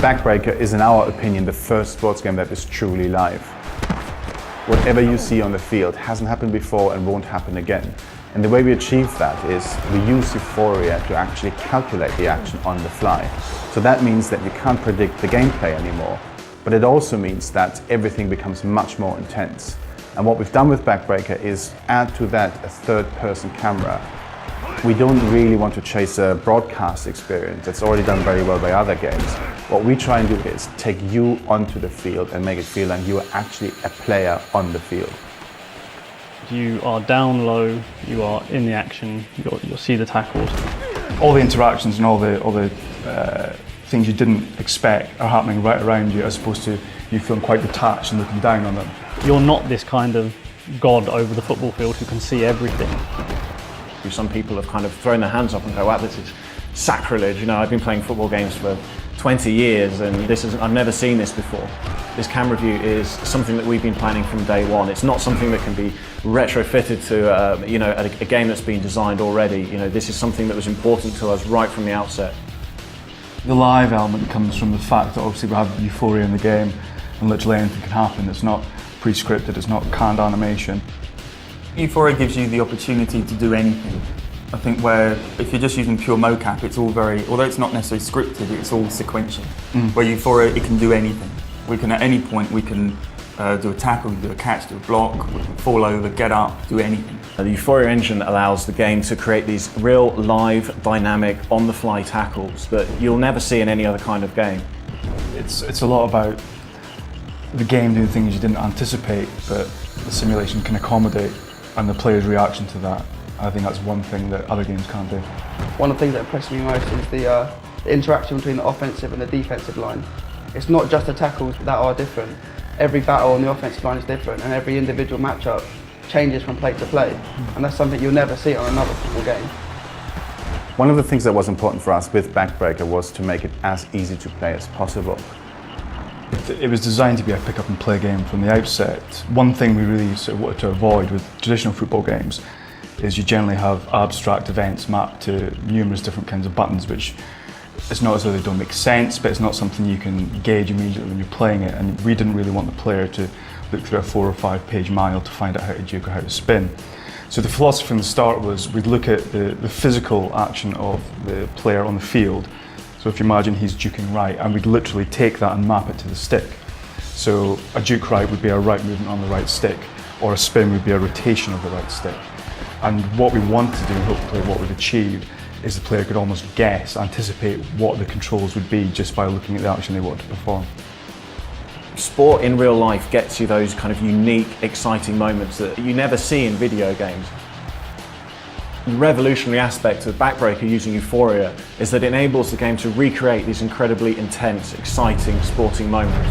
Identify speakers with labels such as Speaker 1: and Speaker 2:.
Speaker 1: Backbreaker is, in our opinion, the first sports game that is truly live. Whatever you see on the field hasn't happened before and won't happen again. And the way we achieve that is we use Euphoria to actually calculate the action on the fly. So that means that you can't predict the gameplay anymore, but it also means that everything becomes much more intense. And what we've done with Backbreaker is add to that a third-person camera. We don't really want to chase a broadcast experience that's already done very well by other games. What we try and do is take you onto the field and make it feel like you are actually a player on the field.
Speaker 2: You are down low, you are in the action, you'll see the tackles.
Speaker 3: All the interactions and all the things you didn't expect are happening right around you, as opposed to you feeling quite detached and looking down on them.
Speaker 2: You're not this kind of god over the football field who can see everything.
Speaker 4: Some people have kind of thrown their hands up and go, wow, this is sacrilege. You know, I've been playing football games for 20 years and I've never seen this before. This camera view is something that we've been planning from day one. It's not something that can be retrofitted to a game that's been designed already. You know, this is something that was important to us right from the outset.
Speaker 3: The live element comes from the fact that obviously we have euphoria in the game and literally anything can happen. It's not pre-scripted, it's not canned animation.
Speaker 5: Euphoria gives you the opportunity to do anything. I think where if you're just using pure mocap, it's all very, although it's not necessarily scripted, it's all sequential. Where Euphoria, it can do anything. We can, at any point, we can do a tackle, do a catch, do a block, we can fall over, get up, do anything.
Speaker 4: The Euphoria engine allows the game to create these real, live, dynamic, on-the-fly tackles that you'll never see in any other kind of game.
Speaker 3: It's a lot about the game doing things you didn't anticipate, but the simulation can accommodate, and the player's reaction to that. I think that's one thing that other games can't do.
Speaker 6: One of the things that impressed me most is the interaction between the offensive and the defensive line. It's not just the tackles that are different. Every battle on the offensive line is different, and every individual matchup changes from play to play. And that's something you'll never see on another football game.
Speaker 1: One of the things that was important for us with Backbreaker was to make it as easy to play as possible.
Speaker 3: It was designed to be a pick up and play game from the outset. One thing we really sort of wanted to avoid with traditional football games is you generally have abstract events mapped to numerous different kinds of buttons, which it's not as though they don't make sense, but it's not something you can gauge immediately when you're playing it. And we didn't really want the player to look through a 4 or 5 page manual to find out how to juke or how to spin. So the philosophy from the start was we'd look at the physical action of the player on the field. So if you imagine he's juking right, and we'd literally take that and map it to the stick. So a juke right would be a right movement on the right stick, or a spin would be a rotation of the right stick. And what we want to do, and hopefully what we've achieved, is the player could almost guess, anticipate what the controls would be just by looking at the action they want to perform.
Speaker 4: Sport in real life gets you those kind of unique, exciting moments that you never see in video games. The revolutionary aspect of Backbreaker using Euphoria is that it enables the game to recreate these incredibly intense, exciting sporting moments.